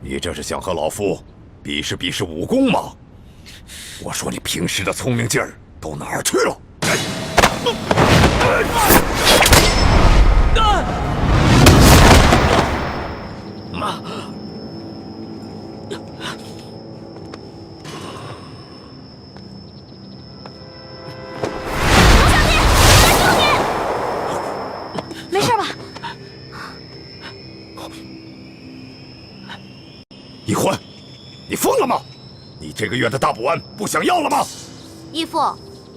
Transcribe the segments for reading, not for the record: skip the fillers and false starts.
你这是想和老夫比试比试武功吗？我说你平时的聪明劲儿都哪儿去了？妈！没事吧？易欢，你疯了吗？你这个月的大补丸不想要了吗？义父，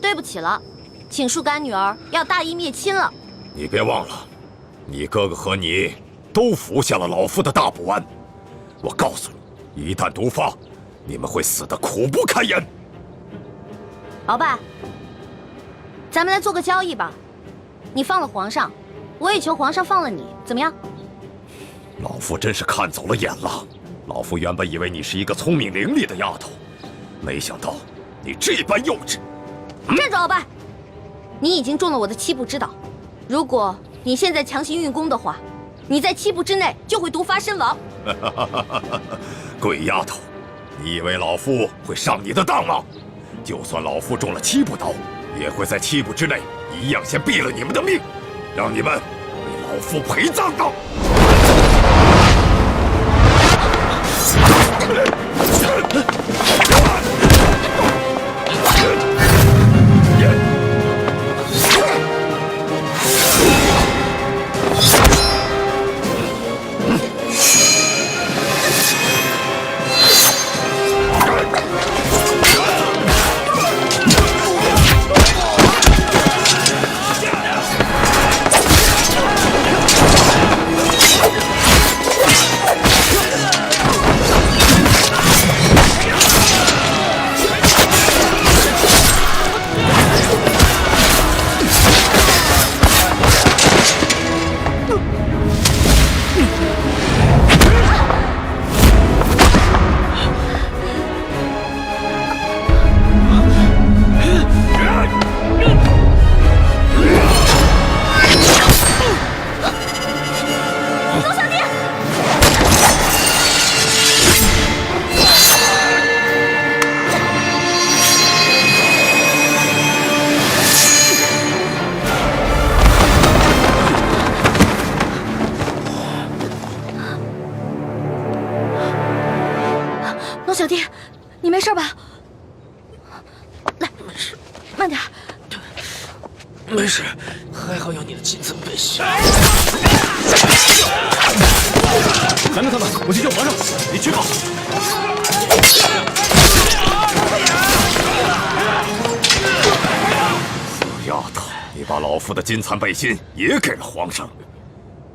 对不起了，请恕干女儿要大义灭亲了。你别忘了，你哥哥和你都服下了老夫的大补丸。我告诉你，一旦毒发，你们会死得苦不堪言。鳌拜，咱们来做个交易吧，你放了皇上，我也求皇上放了你，怎么样？老夫真是看走了眼了。老夫原本以为你是一个聪明伶俐的丫头，没想到你这般幼稚。站住，鳌拜！你已经中了我的7步之岛，如果你现在强行运功的话，你在7步之内就会毒发身亡。鬼丫头，你以为老夫会上你的当吗？就算老夫中了7步刀，也会在7步之内一样先毙了你们的命，让你们为老夫陪葬的。小弟，你没事吧？来，没事，慢点。没事，还好有你的金层背心。拦住他们，我去救皇上。你去吧。死丫头，你把老夫的金蚕背心也给了皇上，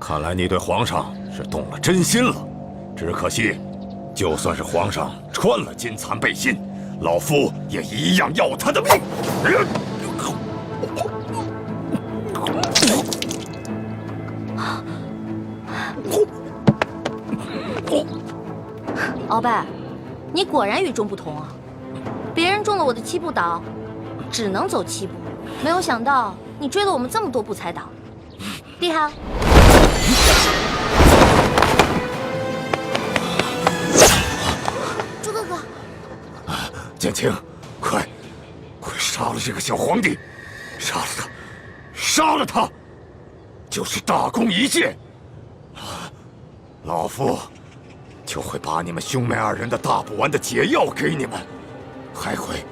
看来你对皇上是动了真心了。只可惜，就算是皇上穿了金蚕背心，老夫也一样要他的命。鳌拜，你果然与众不同啊！别人中了我的7步岛，只能走7步，没有想到你追了我们这么多步才倒，厉害啊！朱哥哥，剑青，快杀了这个小皇帝！杀了他！杀了他！就是大功一件，老夫就会把你们兄妹2人的大补丸的解药给你们，还会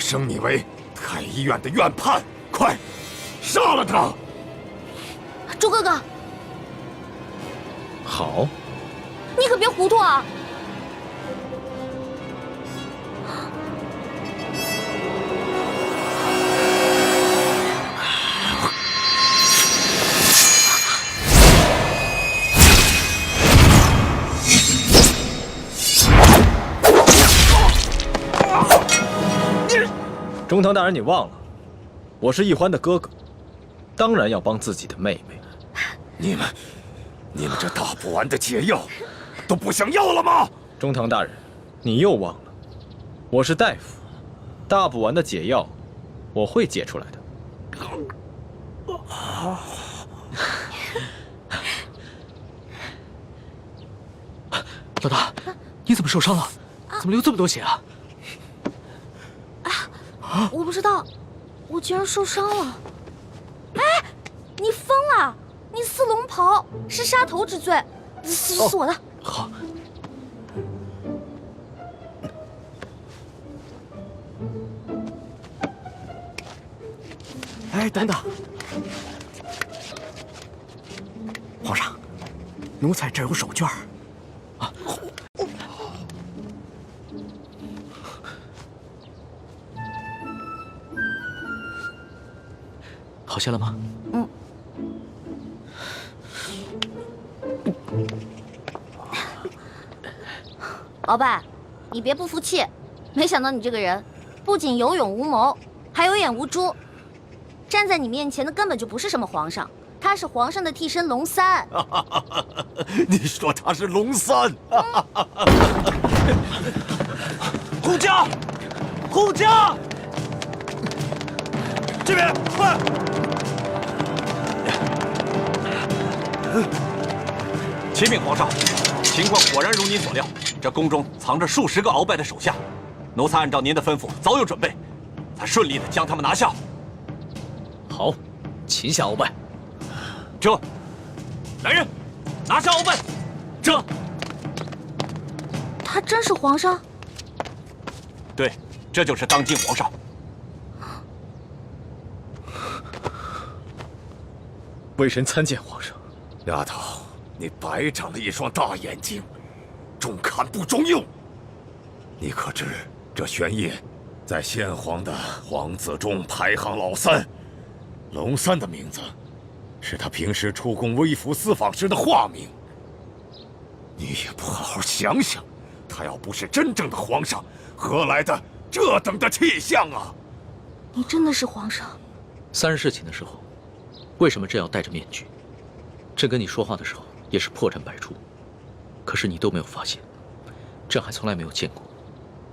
升你为太医院的院判。快，杀了他！朱哥哥，好，你可别糊涂啊！中堂大人，你忘了，我是易欢的哥哥，当然要帮自己的妹妹。你们这大补丸的解药都不想要了吗？中堂大人，你又忘了，我是大夫，大补丸的解药我会解出来的。老大，你怎么受伤了？怎么流这么多血啊？我不知道，我居然受伤了。哎，你疯了！你撕龙袍是杀头之罪，是我的。好。哎，等等，皇上，奴才这有手绢啊。好些了吗？嗯。鳌拜，你别不服气，没想到你这个人不仅有勇无谋，还有眼无珠。站在你面前的根本就不是什么皇上，他是皇上的替身龙三。你说他是龙三？护驾，护驾！这边快！启禀皇上，情况果然如您所料，这宫中藏着数十个鳌拜的手下，奴才按照您的吩咐早有准备，才顺利的将他们拿下。好，擒下鳌拜。这，来人，拿下鳌拜。这，他真是皇上？对，这就是当今皇上。微臣参见皇上。丫头，你白长了一双大眼睛，中看不中用。你可知这玄烨在先皇的皇子中排行老3，龙三的名字是他平时出宫微服私访时的化名。你也不好好想想，他要不是真正的皇上，何来的这等的气象啊？你真的是皇上？3日事情的时候，为什么朕要戴着面具？朕跟你说话的时候也是破绽百出，可是你都没有发现，朕还从来没有见过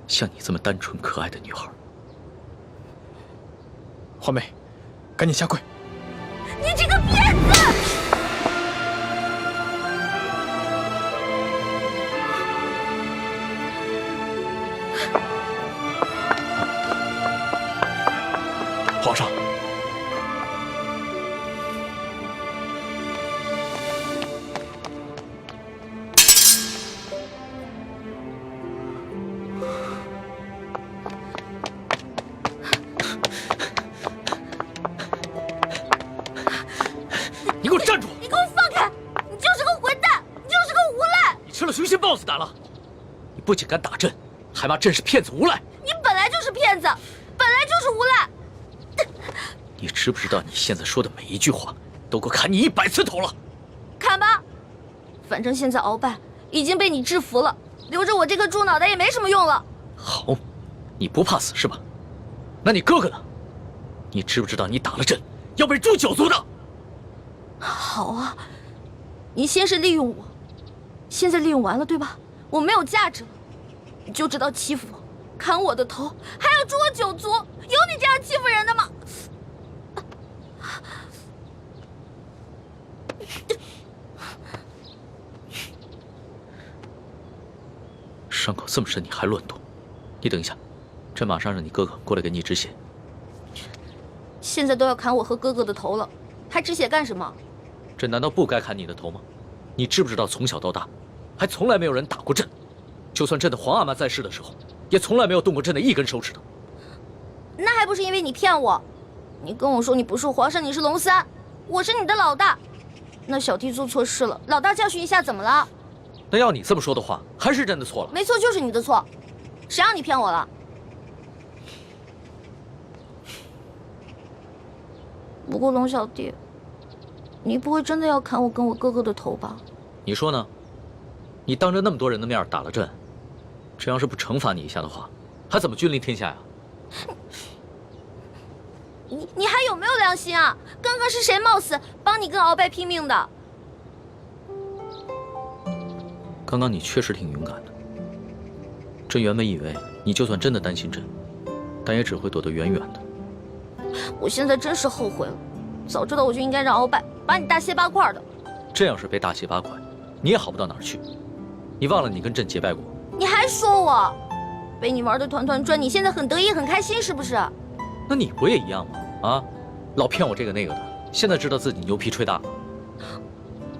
像你这么单纯可爱的女孩。华妹，赶紧下跪！你这个骗子！皇上，你给我站住！你给我放开！你就是个混蛋，你就是个无赖！你吃了雄心豹子胆了！你不仅敢打朕，还骂朕是骗子无赖！你本来就是骗子，本来就是无赖！你知不知道你现在说的每一句话，都够砍你100次头了？砍吧，反正现在鳌拜已经被你制服了，留着我这个猪脑袋也没什么用了。好，你不怕死是吧？那你哥哥呢？你知不知道你打了朕，要被诛9族的？好啊，你先是利用我，现在利用完了对吧？我没有价值了，你就知道欺负我，砍我的头，还要诛我9族，有你这样欺负人的吗？伤口这么深，你还乱动？你等一下，朕马上让你哥哥过来给你止血。现在都要砍我和哥哥的头了，还止血干什么？朕难道不该砍你的头吗？你知不知道从小到大，还从来没有人打过朕，就算朕的皇阿玛在世的时候，也从来没有动过朕的一根手指头。那还不是因为你骗我？你跟我说你不是皇上，你是龙三，我是你的老大。那小弟做错事了，老大教训一下怎么了？那要你这么说的话，还是朕的错了。没错，就是你的错，谁让你骗我了？不过龙小弟，你不会真的要砍我跟我哥哥的头吧？你说呢？你当着那么多人的面打了朕，朕要是不惩罚你一下的话，还怎么君临天下呀？你还有没有良心啊？刚刚是谁冒死帮你跟鳌拜拼命的？刚刚你确实挺勇敢的。朕原本以为你就算真的担心朕，但也只会躲得远远的。我现在真是后悔了，早知道我就应该让鳌拜把你大卸8块的。这要是被大卸8块，你也好不到哪儿去。你忘了你跟朕结拜过？你还说我被你玩的团团转，你现在很得意很开心是不是？那你不也一样吗？啊，老骗我这个那个的，现在知道自己牛皮吹大了。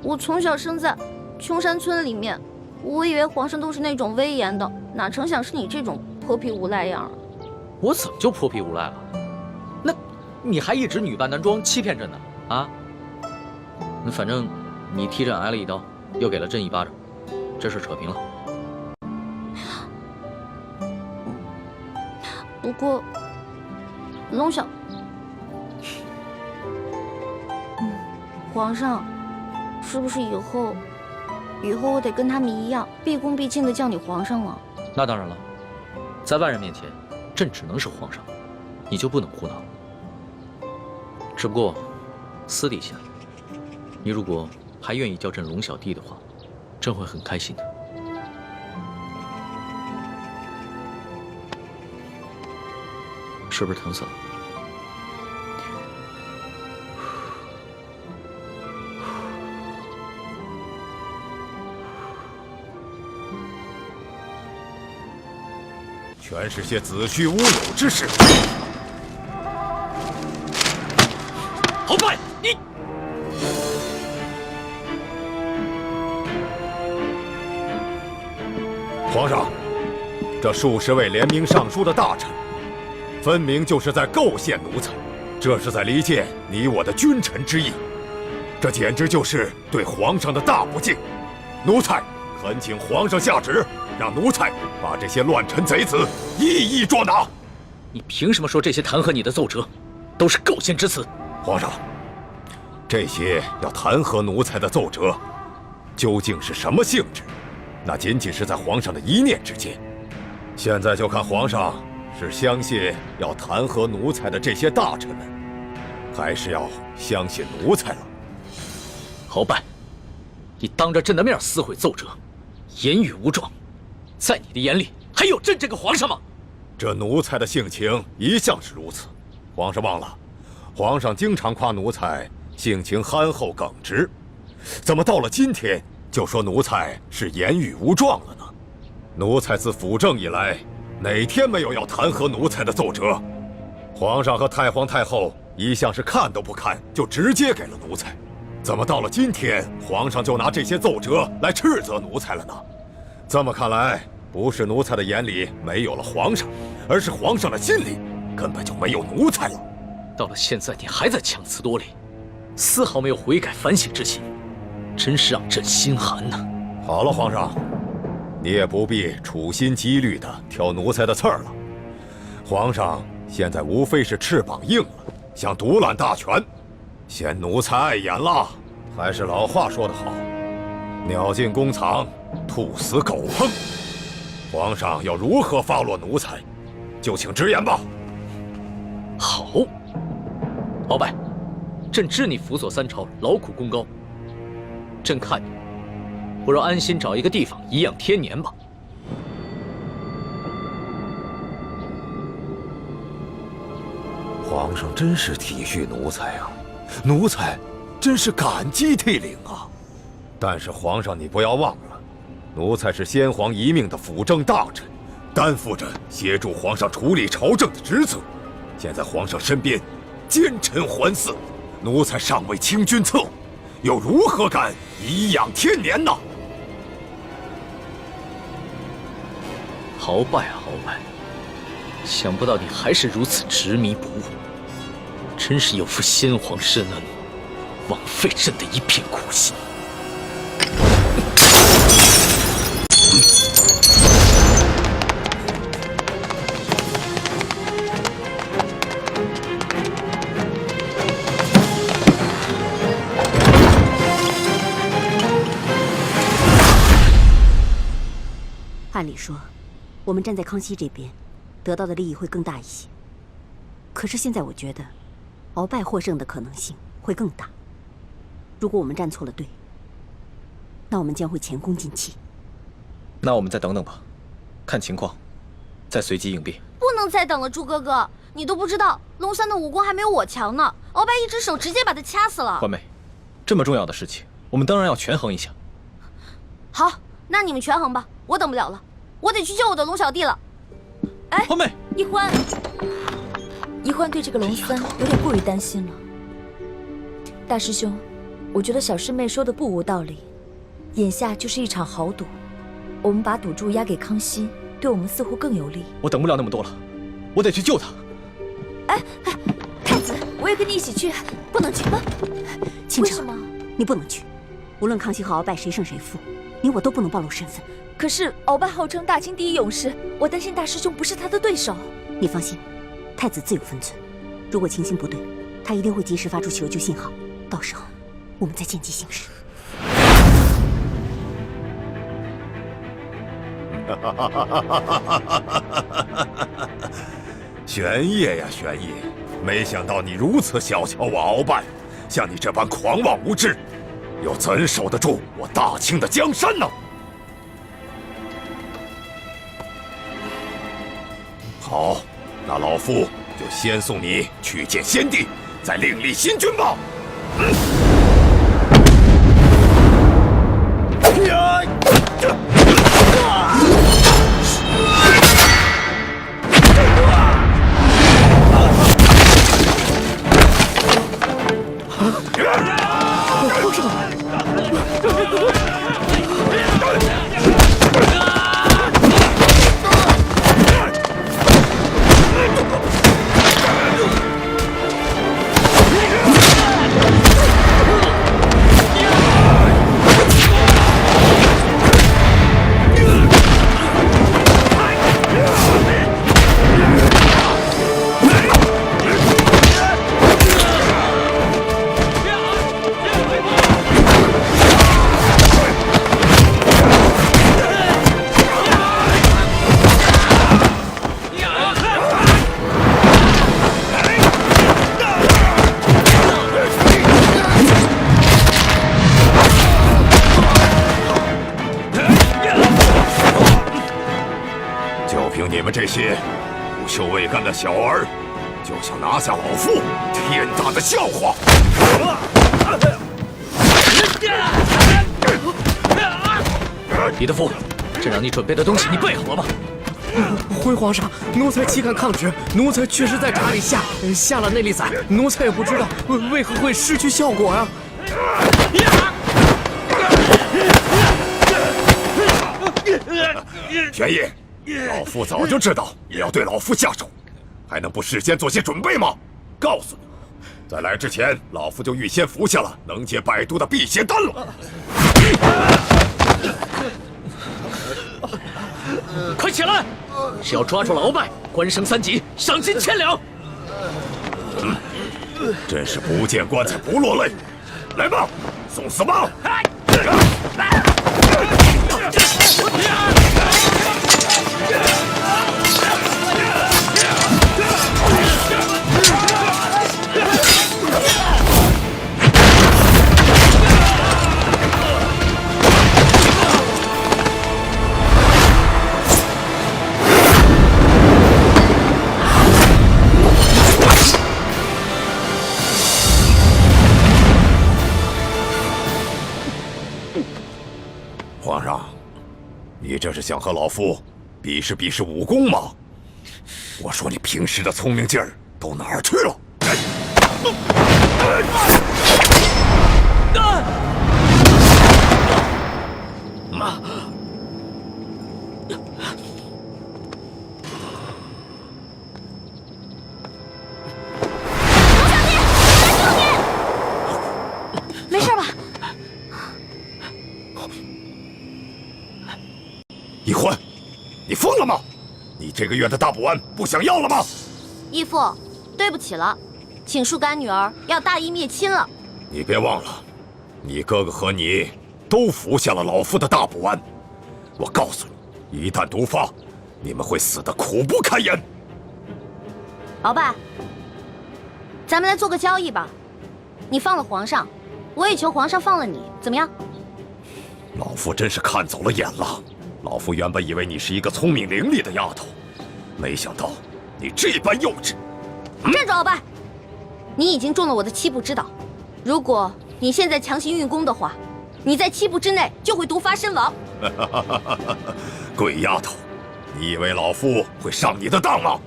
我从小生在穷山村里面，我以为皇上都是那种威严的，哪成想是你这种泼皮无赖样啊！我怎么就泼皮无赖了？那你还一直女扮男装欺骗朕呢？啊？那反正你替朕挨了一刀，又给了朕一巴掌，这事扯平了。不过，龙小，皇上，是不是以后我得跟他们一样，毕恭毕敬的叫你皇上了？那当然了，在外人面前，朕只能是皇上，你就不能胡闹。只不过，私底下，你如果还愿意叫朕龙小弟的话，朕会很开心的。是不是疼死了？全是些子虚乌有之事。鳌拜，你！皇上，这数十位联名上书的大臣，分明就是在构陷奴才，这是在离间你我的君臣之义，这简直就是对皇上的大不敬。奴才恳请皇上下旨，让奴才把这些乱臣贼子一一捉拿。你凭什么说这些弹劾你的奏折都是构陷之词？皇上，这些要弹劾奴才的奏折，究竟是什么性质？那仅仅是在皇上的一念之间。现在就看皇上是相信要弹劾奴才的这些大臣们，还是要相信奴才了。鳌拜，你当着朕的面撕毁奏折，言语无状，在你的眼里还有朕这个皇上吗？这奴才的性情一向是如此，皇上忘了，皇上经常夸奴才性情憨厚耿直，怎么到了今天就说奴才是言语无状了呢？奴才自辅政以来，哪天没有要弹劾奴才的奏折？皇上和太皇太后一向是看都不看就直接给了奴才，怎么到了今天，皇上就拿这些奏折来斥责奴才了呢？这么看来，不是奴才的眼里没有了皇上，而是皇上的心里根本就没有奴才了。到了现在，你还在强词夺理，丝毫没有悔改反省之心，真是让朕心寒呐！好了，皇上，你也不必处心积虑地挑奴才的刺儿了。皇上现在无非是翅膀硬了，想独揽大权，嫌奴才碍眼了。还是老话说得好，鸟进弓藏，兔死狗烹。皇上要如何发落奴才，就请直言吧。好，鳌拜，朕知你辅佐三朝，劳苦功高，朕看你不如安心找一个地方颐养天年吧。皇上真是体恤奴才啊，奴才真是感激涕零啊。但是皇上，你不要忘了，奴才是先皇遗命的辅政大臣，担负着协助皇上处理朝政的职责。现在皇上身边奸臣环伺，奴才尚未清君侧，又如何敢颐养天年呢？鳌拜啊，鳌拜，想不到你还是如此执迷不悟，真是有负先皇深恩，枉费朕的一片苦心。按理说，我们站在康熙这边，得到的利益会更大一些。可是现在我觉得，鳌拜获胜的可能性会更大。如果我们站错了队，那我们将会前功尽弃。那我们再等等吧，看情况，再随机应变。不能再等了，朱哥哥，你都不知道，龙三的武功还没有我强呢。鳌拜一只手直接把他掐死了。欢妹，这么重要的事情，我们当然要权衡一下。好，那你们权衡吧，我等不了了，我得去救我的龙小弟了。哎，欢妹，一欢，一欢对这个龙三有点过于担心了。大师兄，我觉得小师妹说的不无道理。眼下就是一场豪赌，我们把赌注押给康熙，对我们似乎更有利。我等不了那么多了，我得去救他。哎，太子，我也跟你一起去。不能去吗？倾城，为什么？你不能去。无论康熙和鳌拜谁胜谁负，你我都不能暴露身份。可是鳌拜号称大清第一勇士，我担心大师兄不是他的对手。你放心，太子自有分寸。如果情形不对，他一定会及时发出求救信号，到时候我们再见机行事。玄烨呀，玄烨，没想到你如此小瞧我鳌拜，像你这般狂妄无知，又怎守得住我大清的江山呢？好，那老夫就先送你去见先帝，再另立新君吧。这些不羞未干的小儿，就想拿下老夫，天大的笑话！李德福，这让你准备的东西你备好了吗？回皇上，奴才岂敢抗旨？奴才确实在闸里下了内力散，奴才也不知道为何会失去效果呀。玄烨，老夫早就知道你要对老夫下手，还能不事先做些准备吗？告诉你，在来之前，老夫就预先服下了能解百毒的辟邪丹了。快起来！只要抓住了鳌拜，官升3级，赏金1000两。真是不见棺材不落泪。来吧，送死吧！皇上，你这是想和老夫比试比试武功吗？我说你平时的聪明劲儿都哪儿去了？没事吧？一欢，你疯了吗？你这个月的大补丸不想要了吗？义父，对不起了，请恕干女儿要大义灭亲了。你别忘了，你哥哥和你都服下了老夫的大补丸。我告诉你，一旦毒发，你们会死得苦不堪言。鳌拜，咱们来做个交易吧，你放了皇上，我也求皇上放了你，怎么样？老夫真是看走了眼了。老夫原本以为你是一个聪明伶俐的丫头，没想到你这般幼稚。站住，鳌拜！你已经中了我的7步之岛，如果你现在强行运功的话，你在7步之内就会毒发身亡。鬼丫头，你以为老夫会上你的当吗？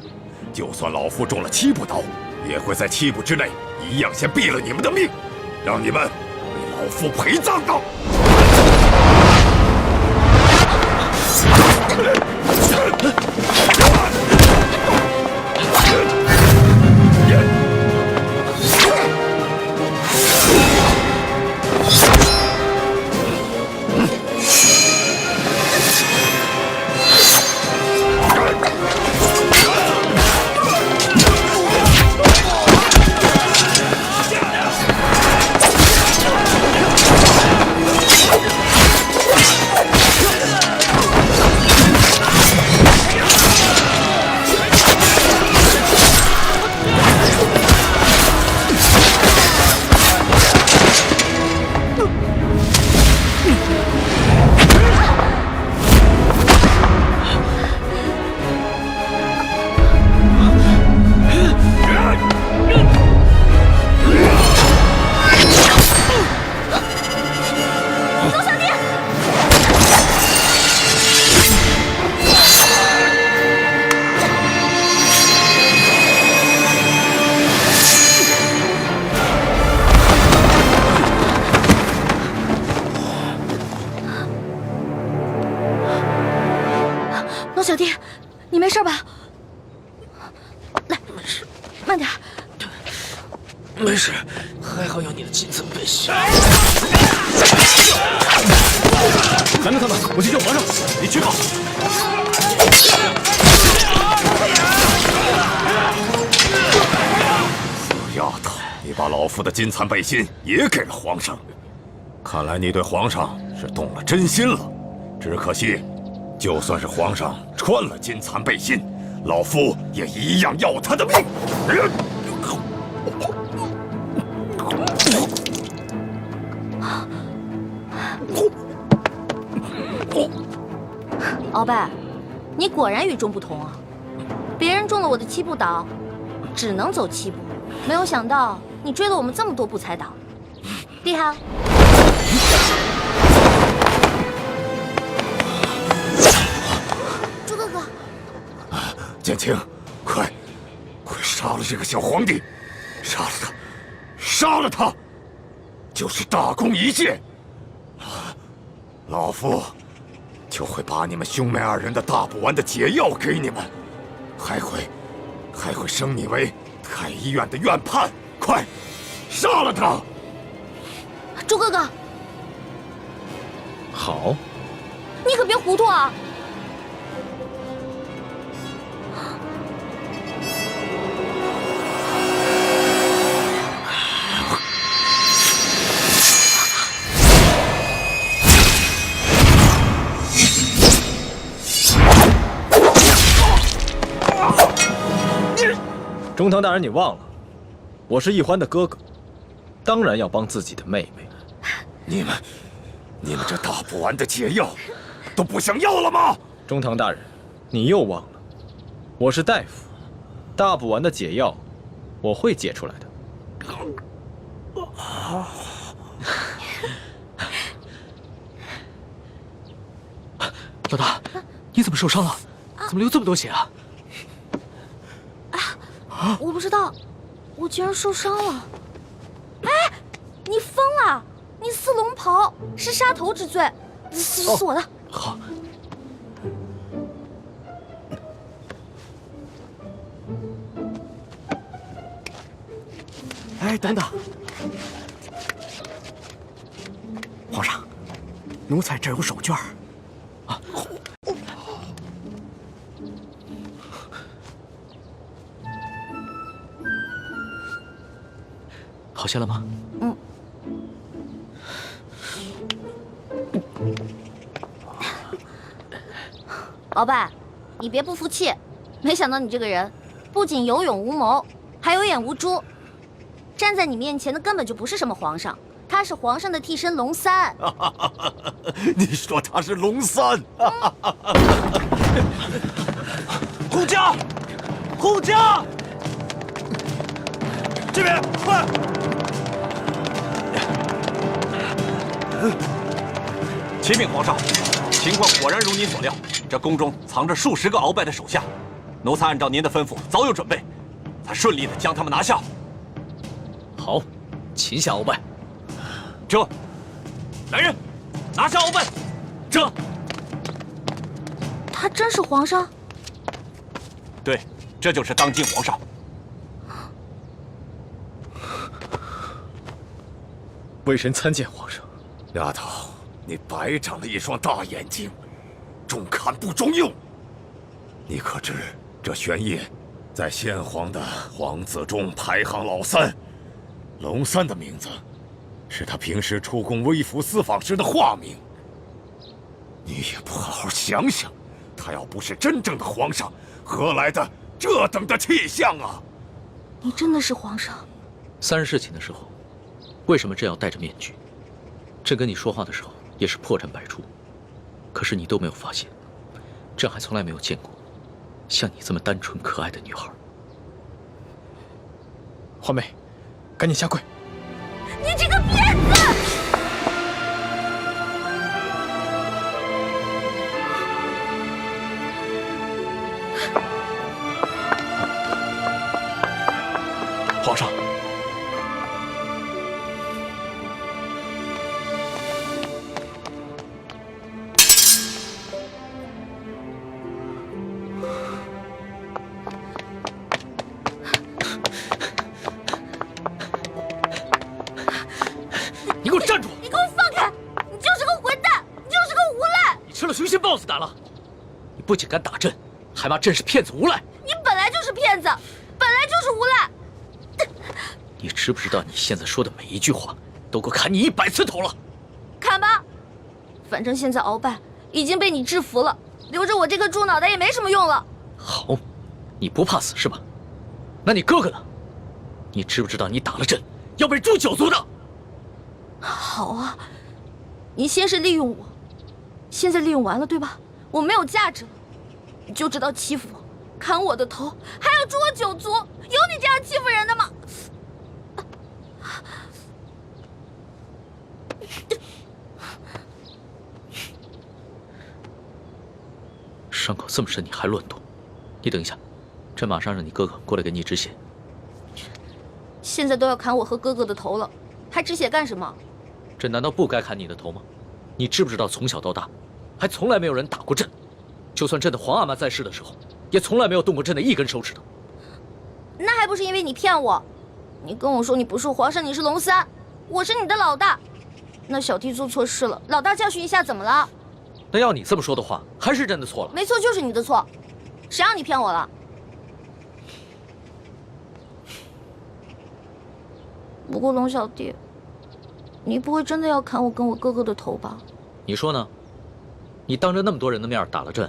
就算老夫中了7步刀，也会在7步之内一样先毙了你们的命，让你们为老夫陪葬的。罗小弟，你没事吧？来，慢点。没事，还好有你的金层背心。拦住他们，我去救皇上。你去吧。死丫头，你把老夫的金蚕背心也给了皇上，看来你对皇上是动了真心了。只可惜，就算是皇上穿了金蚕背心，老夫也一样要他的命。鳌拜，你果然与众不同啊！别人中了我的7步倒，只能走7步，没有想到你追了我们这么多步才倒，厉害啊！朱哥哥，剑青，快杀了这个小皇帝，杀了他，杀了他，就是大功一件。老夫就会把你们兄妹2人的大补丸的解药给你们，还会升你为太医院的院判。快，杀了他！朱哥哥，好，你可别糊涂啊！中堂大人，你忘了，我是奕欢的哥哥，当然要帮自己的妹妹。你们这大补丸的解药都不想要了吗？中堂大人，你又忘了，我是大夫，大补丸的解药我会解出来的。老大，你怎么受伤了？怎么流这么多血啊？我不知道，我居然受伤了。哎，你疯了！你撕龙袍是杀头之罪，死我的！好。哎，等等，皇上，奴才这儿有手绢啊。好些了吗？嗯。鳌拜，你别不服气，没想到你这个人不仅有勇无谋，还有眼无珠。站在你面前的根本就不是什么皇上，他是皇上的替身龙三。你说他是龙三？护驾，护驾！这边，快！启禀皇上，情况果然如您所料，这宫中藏着数十个鳌拜的手下，奴才按照您的吩咐早有准备，才顺利的将他们拿下。好，擒下鳌拜。这，来人，拿下鳌拜。这，他真是皇上？对，这就是当今皇上。微臣参见皇上。丫头，你白长了一双大眼睛，中看不中用。你可知这玄烨在先皇的皇子中排行老3，龙三的名字是他平时出宫微服私访时的化名。你也不好好想想，他要不是真正的皇上，何来的这等的气象啊？你真的是皇上？3日事情的时候，为什么朕要戴着面具？朕跟你说话的时候也是破绽百出，可是你都没有发现，朕还从来没有见过像你这么单纯可爱的女孩。华妹，赶紧下跪！你这个骗子！皇上，你给我站住！你给我放开！你就是个混蛋，你就是个无赖！你吃了雄心豹子胆了！你不仅敢打朕，还骂朕是骗子无赖！你本来就是骗子，本来就是无赖！你知不知道你现在说的每一句话，都够砍你100次头了？砍吧，反正现在鳌拜已经被你制服了，留着我这个猪脑袋也没什么用了。好，你不怕死是吧？那你哥哥呢？你知不知道你打了朕，要被诛9族的？好啊，你先是利用我，现在利用完了对吧？我没有价值了，你就知道欺负我，砍我的头，还要诛我9族，有你这样欺负人的吗？伤口这么深，你还乱动？你等一下，朕马上让你哥哥过来给你止血。现在都要砍我和哥哥的头了，还止血干什么？朕难道不该砍你的头吗？你知不知道从小到大，还从来没有人打过朕，就算朕的皇阿玛在世的时候，也从来没有动过朕的一根手指头。那还不是因为你骗我？你跟我说你不是皇上，你是龙三，我是你的老大。那小弟做错事了，老大教训一下怎么了？那要你这么说的话，还是朕的错了。没错，就是你的错，谁让你骗我了？不过龙小弟，你不会真的要砍我跟我哥哥的头吧？你说呢？你当着那么多人的面打了朕，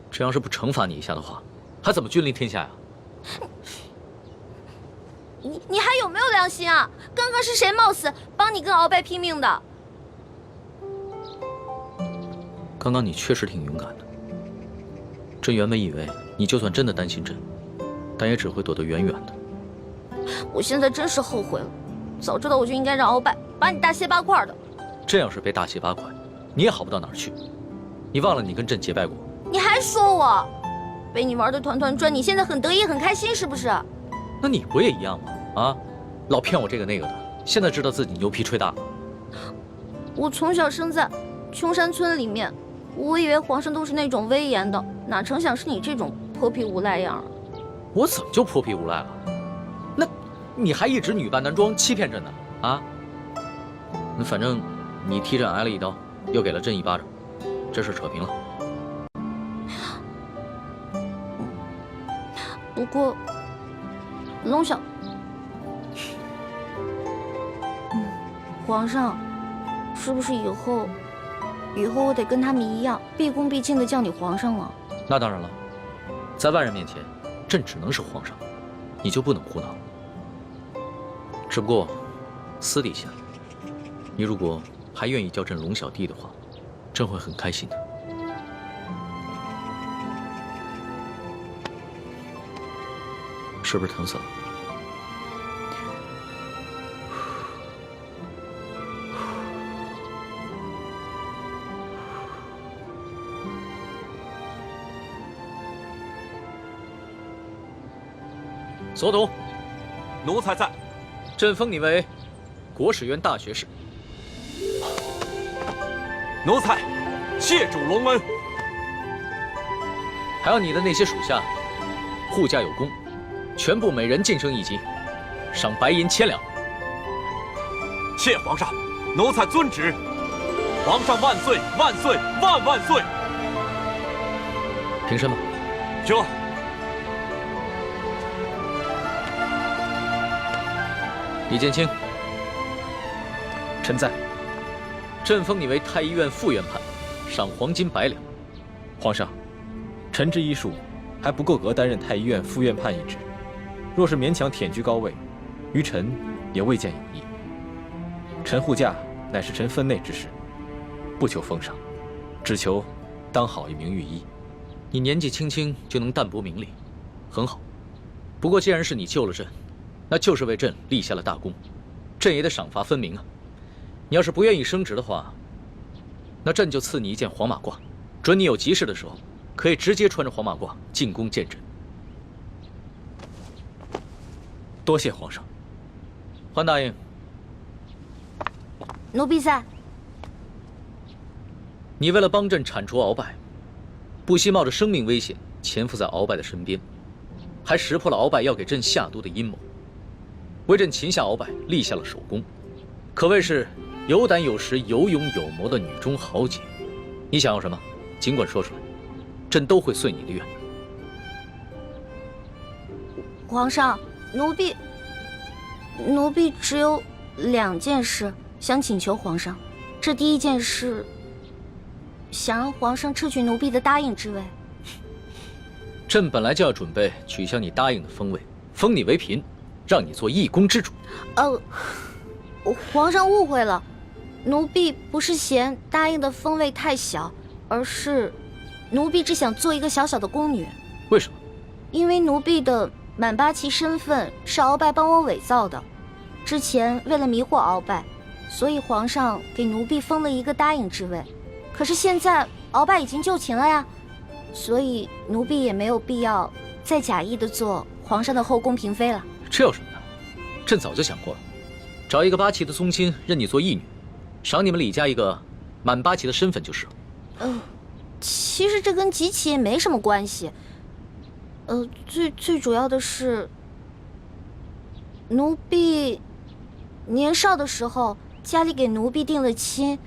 这要是不惩罚你一下的话，还怎么君临天下呀？你还有没有良心啊？刚刚是谁冒死帮你跟鳌拜拼命的？刚刚你确实挺勇敢的。朕原本以为你就算真的担心朕，但也只会躲得远远的。我现在真是后悔了，早知道我就应该让鳌拜把你大卸八块的。朕要是被大卸八块，你也好不到哪儿去。你忘了你跟朕结拜过？你还说我被你玩的团团转，你现在很得意很开心是不是？那你不也一样吗？啊，老骗我这个那个的，现在知道自己牛皮吹大了。我从小生在穷山村里面，我以为皇上都是那种威严的，哪成想是你这种泼皮无赖样啊！我怎么就泼皮无赖了？那你还一直女扮男装欺骗朕呢？啊？那反正你替朕挨了一刀，又给了朕一巴掌，这事扯平了。不过，龙小，皇上，是不是以后我得跟他们一样，毕恭毕敬的叫你皇上了？那当然了，在外人面前，朕只能是皇上，你就不能胡闹。只不过，私底下，你如果还愿意叫朕龙小弟的话，朕会很开心的。是不是疼死了？所董，奴才在。朕封你为国史院大学士。奴才谢主隆恩。还有你的那些属下，护驾有功，全部每人晋升1级，赏白银1000两。谢皇上，奴才遵旨。皇上万岁万岁万万岁！平身吧。这。李建清，臣在。朕封你为太医院副院判，赏黄金100两。皇上，臣之医术还不够格担任太医院副院判一职，若是勉强忝居高位，于臣也未见有益。臣护驾乃是臣分内之事，不求封赏，只求当好一名御医。你年纪轻轻就能淡泊名利，很好。不过既然是你救了朕，那就是为朕立下了大功，朕也得赏罚分明啊。你要是不愿意升职的话，那朕就赐你一件黄马褂，准你有急事的时候，可以直接穿着黄马褂进宫见朕。多谢皇上。桓大爷，奴婢在。你为了帮朕铲除鳌拜，不惜冒着生命危险潜伏在鳌拜的身边，还识破了鳌拜要给朕下毒的阴谋，为朕擒下鳌拜立下了首功，可谓是有胆有识、有勇有谋的女中豪杰。你想要什么，尽管说出来，朕都会遂你的愿。皇上，奴婢只有2件事想请求皇上。这第一件事，想让皇上撤去奴婢的答应之位。朕本来就要准备取消你答应的封位，封你为嫔，让你做一宫之主。皇上误会了，奴婢不是嫌答应的封位太小，而是奴婢只想做一个小小的宫女。为什么？因为奴婢的满八旗身份是鳌拜帮我伪造的，之前为了迷惑鳌拜，所以皇上给奴婢封了一个答应之位。可是现在鳌拜已经就擒了呀，所以奴婢也没有必要再假意的做皇上的后宫嫔妃了。这有什么的？朕早就想过了，找一个八旗的宗亲认你做义女，赏你们李家一个满八旗的身份就是了。其实这跟几起也没什么关系。最主要的是，奴婢年少的时候家里给奴婢定了亲，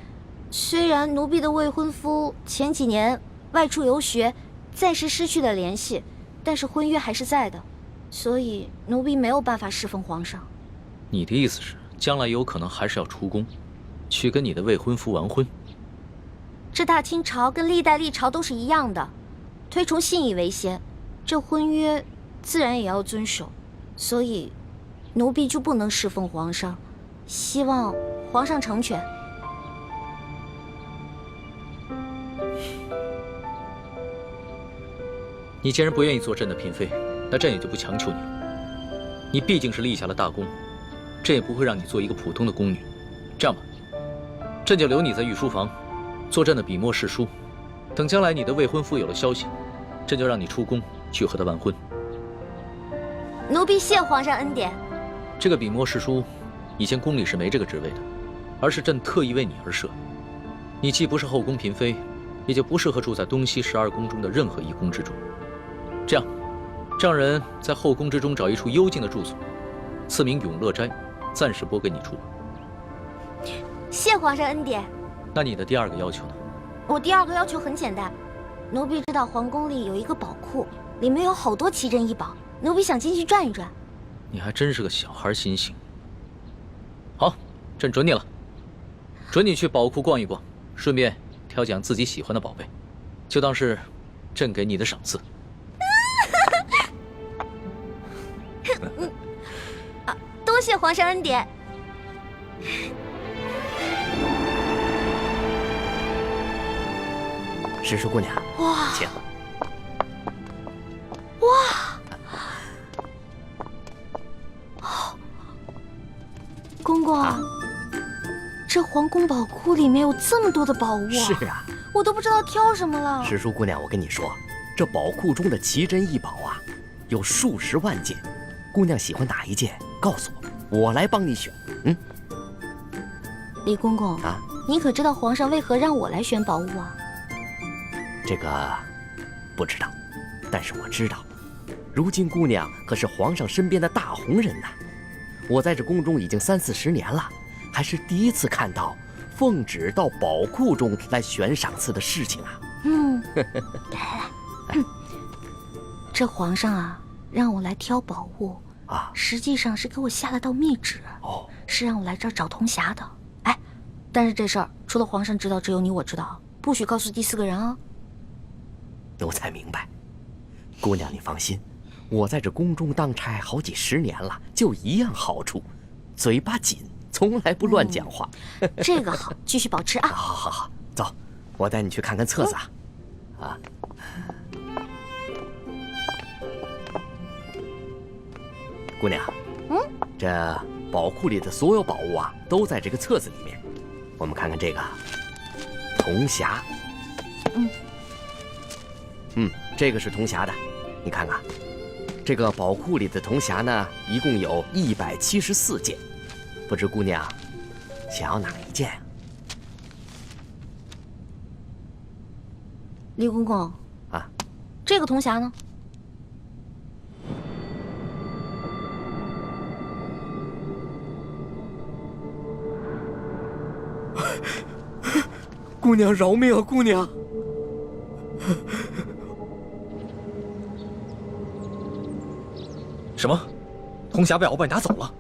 虽然奴婢的未婚夫前几年外出游学，暂时失去了联系，但是婚约还是在的，所以奴婢没有办法侍奉皇上。你的意思是，将来有可能还是要出宫，去跟你的未婚夫完婚？这大清朝跟历代历朝都是一样的，推崇信义为先，这婚约自然也要遵守，所以奴婢就不能侍奉皇上，希望皇上成全。你既然不愿意做朕的嫔妃，那朕也就不强求你了。你毕竟是立下了大功，朕也不会让你做一个普通的宫女。这样吧，朕就留你在御书房，做朕的笔墨侍书。等将来你的未婚夫有了消息，朕就让你出宫去和他完婚。奴婢谢皇上恩典。这个笔墨侍书，以前宫里是没这个职位的，而是朕特意为你而设。你既不是后宫嫔妃，也就不适合住在东西12宫中的任何一宫之中。这样，让人在后宫之中找一处幽静的住所，赐名永乐斋，暂时拨给你住。谢皇上恩典。那你的第2个要求呢？我第2个要求很简单，奴婢知道皇宫里有一个宝库，里面有好多奇珍异宝，奴婢想进去转一转。你还真是个小孩心性。好，朕准你了，准你去宝库逛一逛，顺便挑拣自己喜欢的宝贝，就当是朕给你的赏赐。多谢皇上恩典。石叔姑娘，哇，请。公公，这皇宫宝库里面有这么多的宝物啊！是啊，我都不知道挑什么了。石叔姑娘，我跟你说，这宝库中的奇珍异宝啊，有数十万件，姑娘喜欢哪一件，告诉我，我来帮你选。嗯，李公公啊，你可知道皇上为何让我来选宝物啊？这个不知道，但是我知道，如今姑娘可是皇上身边的大红人呐。我在这宫中已经30、40年了，还是第一次看到奉旨到宝库中来选赏赐的事情啊。来，这皇上啊，让我来挑宝物啊，实际上是给我下了道密旨，是让我来这儿找铜匣的。哎，但是这事儿除了皇上知道，只有你我知道，不许告诉第4个人啊。奴才明白，姑娘你放心，我在这宫中当差好几10年了，就一样好处，嘴巴紧，从来不乱讲话。这个好，继续保持啊。好，走，我带你去看看册子啊。啊，姑娘，这宝库里的所有宝物啊，都在这个册子里面。我们看看这个铜匣。这个是铜匣的，你看看，这个宝库里的铜匣呢，一共有174件，不知姑娘想要哪一件啊？李公公啊，这个铜匣呢？姑娘饶命啊，姑娘！什么？铜匣被鳌拜拿走了？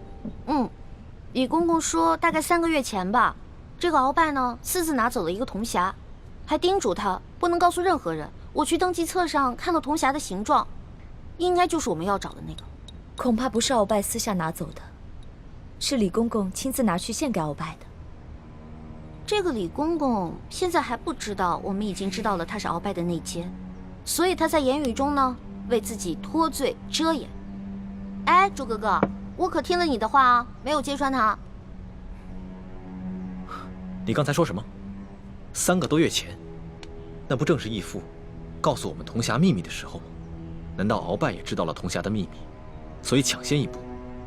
李公公说大概3个月前吧，这个鳌拜呢私自拿走了一个铜匣，还叮嘱他不能告诉任何人。我去登记册上看到铜匣的形状，应该就是我们要找的那个。恐怕不是鳌拜私下拿走的，是李公公亲自拿去献给鳌拜的。这个李公公现在还不知道我们已经知道了他是鳌拜的内奸，所以他在言语中呢为自己脱罪遮掩。哎，朱哥哥，我可听了你的话啊，没有揭穿他。你刚才说什么？3个多月前，那不正是义父告诉我们铜匣秘密的时候吗？难道鳌拜也知道了铜匣的秘密，所以抢先一步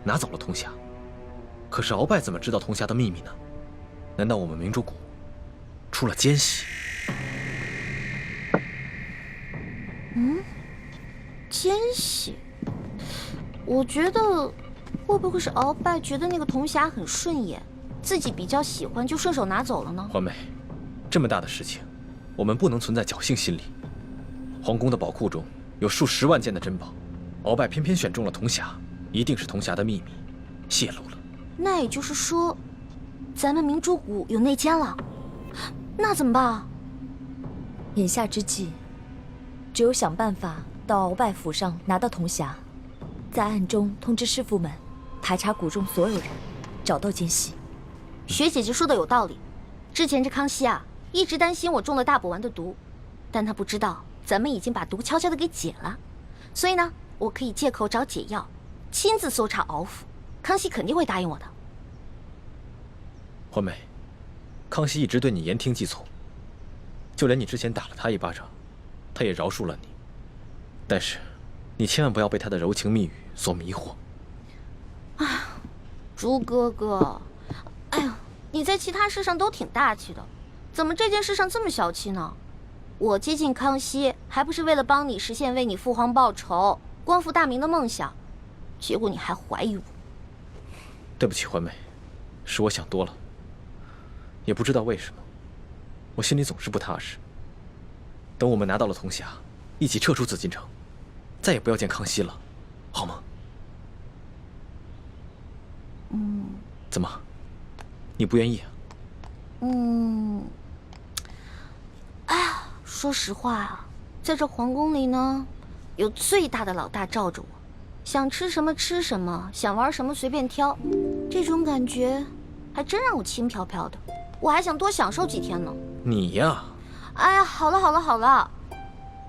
拿走了铜匣？可是鳌拜怎么知道铜匣的秘密呢？难道我们明珠谷出了奸细？奸细？我觉得会不会是鳌拜觉得那个铜匣很顺眼，自己比较喜欢，就顺手拿走了呢？环美，这么大的事情，我们不能存在侥幸心理。皇宫的宝库中有数10万件的珍宝，鳌拜偏偏选中了铜匣，一定是铜匣的秘密泄露了。那也就是说，咱们明珠谷有内奸了，那怎么办啊？眼下之计，只有想办法到鳌拜府上拿到铜匣，在暗中通知师傅们排查谷中所有人，找到奸细。学姐姐说的有道理，之前这康熙啊，一直担心我中了大补丸的毒，但他不知道咱们已经把毒悄悄的给解了，所以呢，我可以借口找解药，亲自搜查鳌府，康熙肯定会答应我的。环美，康熙一直对你言听计从，就连你之前打了他一巴掌，他也饶恕了你。但是，你千万不要被他的柔情蜜语所迷惑。朱哥哥，哎呀，你在其他事上都挺大气的，怎么这件事上这么小气呢？我接近康熙，还不是为了帮你实现为你父皇报仇、光复大明的梦想，结果你还怀疑我。对不起，环美，是我想多了。也不知道为什么，我心里总是不踏实。等我们拿到了铜匣，一起撤出紫禁城，再也不要见康熙了，好吗？怎么，你不愿意啊？哎呀，说实话啊，在这皇宫里呢，有最大的老大罩着我，想吃什么吃什么，想玩什么随便挑，这种感觉还真让我轻飘飘的。我还想多享受几天呢。你呀，哎呀，好了，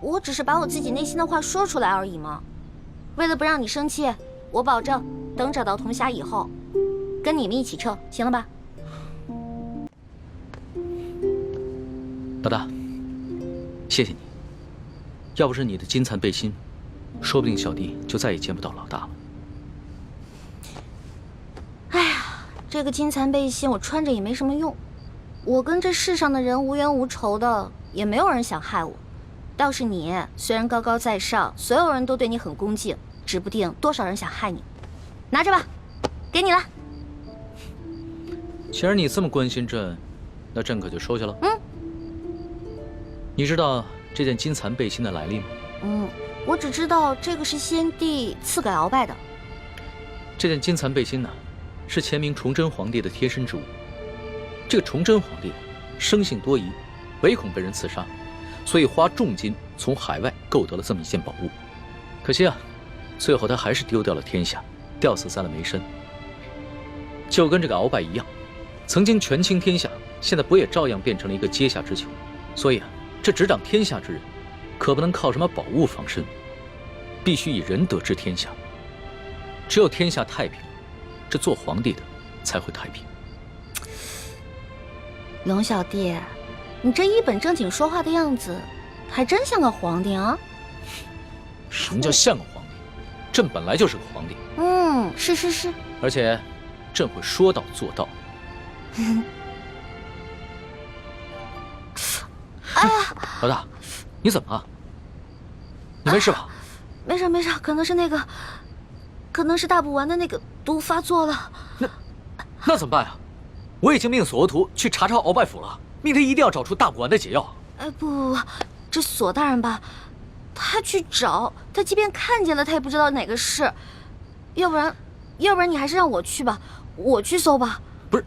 我只是把我自己内心的话说出来而已嘛。为了不让你生气，我保证等找到铜匣以后，跟你们一起撤，行了吧？老大，谢谢你。要不是你的金蚕背心，说不定小弟就再也见不到老大了。这个金蚕背心我穿着也没什么用。我跟这世上的人无冤无仇的，也没有人想害我。倒是你，虽然高高在上，所有人都对你很恭敬，指不定多少人想害你。拿着吧，给你了。既然你这么关心朕，那朕可就收下了。你知道这件金蚕背心的来历吗？我只知道这个是先帝赐给鳌拜的。这件金蚕背心呢，是前明崇祯皇帝的贴身之物。这个崇祯皇帝生性多疑，唯恐被人刺杀，所以花重金从海外购得了这么一件宝物。可惜啊，最后他还是丢掉了天下，吊死在了梅山。就跟这个鳌拜一样，曾经权倾天下，现在不也照样变成了一个阶下之囚？所以啊，这执掌天下之人，可不能靠什么宝物防身，必须以仁德治天下。只有天下太平，这做皇帝的才会太平。龙小弟，你这一本正经说话的样子，还真像个皇帝啊！什么叫像个皇帝？朕本来就是个皇帝。是。而且，朕会说到做到。哎呀，老大，你怎么了？你没事吧？没事，可能是大补丸的那个毒发作了。那怎么办呀？我已经命索额图去查抄鳌拜府了，命他一定要找出大补丸的解药。不，这索大人吧，他去找，他即便看见了，他也不知道哪个是。要不然你还是让我去吧，我去搜吧。不是，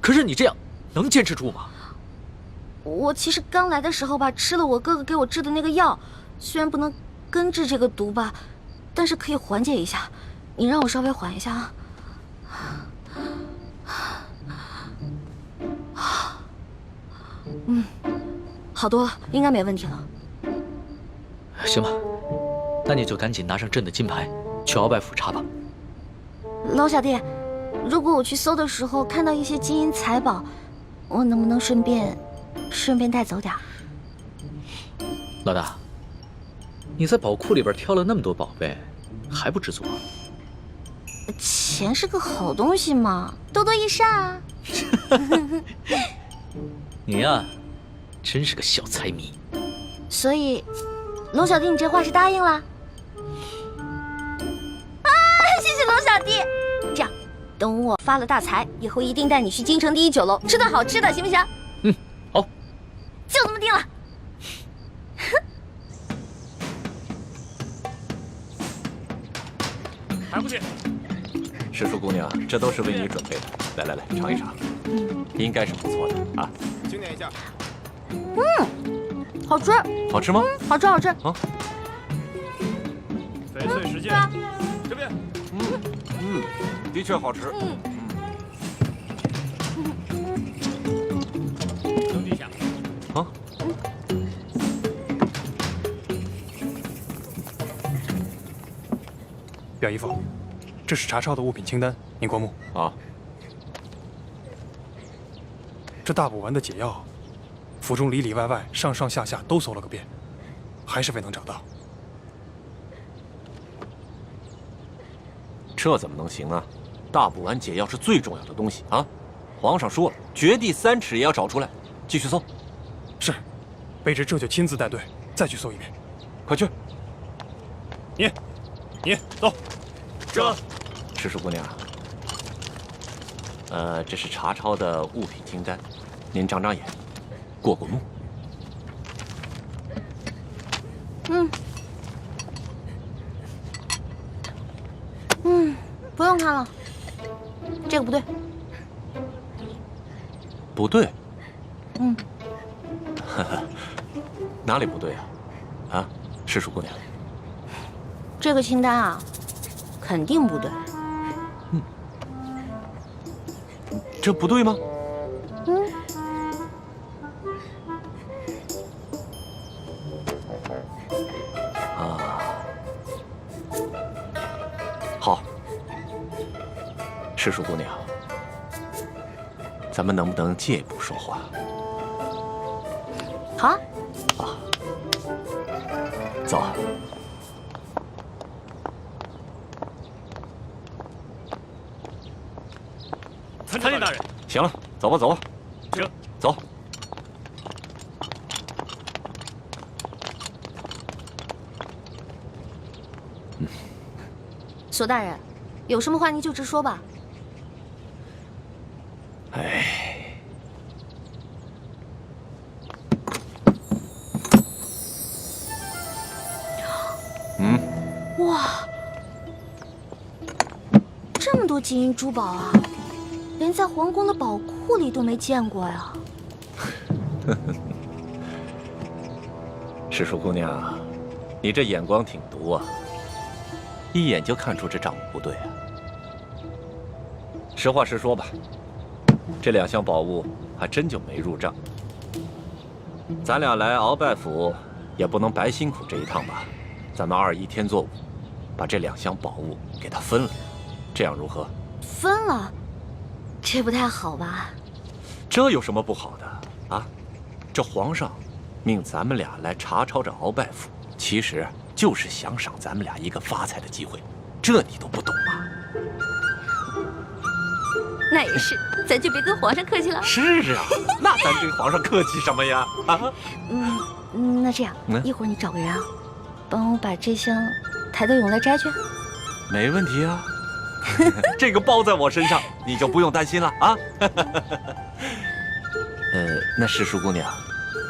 可是你这样能坚持住吗？我其实刚来的时候吧，吃了我哥哥给我制的那个药，虽然不能根治这个毒吧，但是可以缓解一下。你让我稍微缓一下啊。好多了，应该没问题了。行吧，那你就赶紧拿上朕的金牌，去鳌拜府查吧。龙小弟，如果我去搜的时候看到一些金银财宝，我能不能顺便带走点？老大，你在宝库里边挑了那么多宝贝，还不知足？钱是个好东西嘛，多多益善啊。你呀，真是个小财迷。所以，龙小弟，你这话是答应了？啊，谢谢龙小弟。这样，等我发了大财以后，一定带你去京城第一酒楼吃顿好吃的，行不行？好，就这么定了。还不去？赤树姑娘，这都是为你准备的。来，尝一尝，应该是不错的啊。经验一下。好吃。好吃吗？好吃。啊。翡翠时间，这边。的确好吃。扔地下。啊。表姨夫，这是查抄的物品清单，您过目。啊。这大补丸的解药，府中里里外外、上上下下都搜了个遍，还是未能找到。这怎么能行啊？大补丸解药是最重要的东西啊！皇上说了，掘地3尺也要找出来。继续搜。是，卑职这就亲自带队再去搜一遍。快去。你走。这，赤树姑娘，这是查抄的物品清单，您长长眼，过目。不用看了，这个不对。不对？哪里不对啊？啊，赤树姑娘。这个清单啊，肯定不对。这不对吗？好，赤树姑娘，咱们能不能借一步说话？好啊。走。参参见大人。行了，走吧，走吧。这走。索大人，有什么话您就直说吧。哎。哇，这么多金银珠宝啊，连在皇宫的宝库里都没见过呀。世淑姑娘，你这眼光挺毒啊，一眼就看出这账目不对啊。实话实说吧，这2箱宝物还真就没入账。咱俩来鳌拜府，也不能白辛苦这一趟吧？咱们2:1天作5，把这2箱宝物给他分了，这样如何？分了，这不太好吧？这有什么不好的啊？这皇上命咱们俩来查抄这鳌拜府，其实就是想赏咱们俩一个发财的机会，这你都不懂吗？那也是，咱就别跟皇上客气了。是啊，那咱跟皇上客气什么呀？啊？那这样，一会儿你找个人啊，帮我把这箱抬到永乐斋去。没问题啊，这个包在我身上，你就不用担心了啊。那世淑姑娘，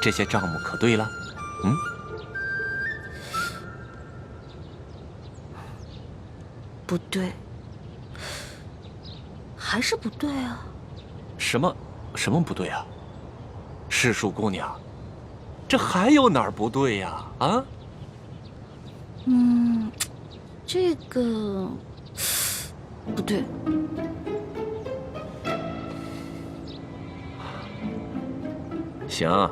这些账目可对了？不对，还是不对啊。什么不对啊？世淑姑娘，这还有哪儿不对呀？啊？这个不对。行，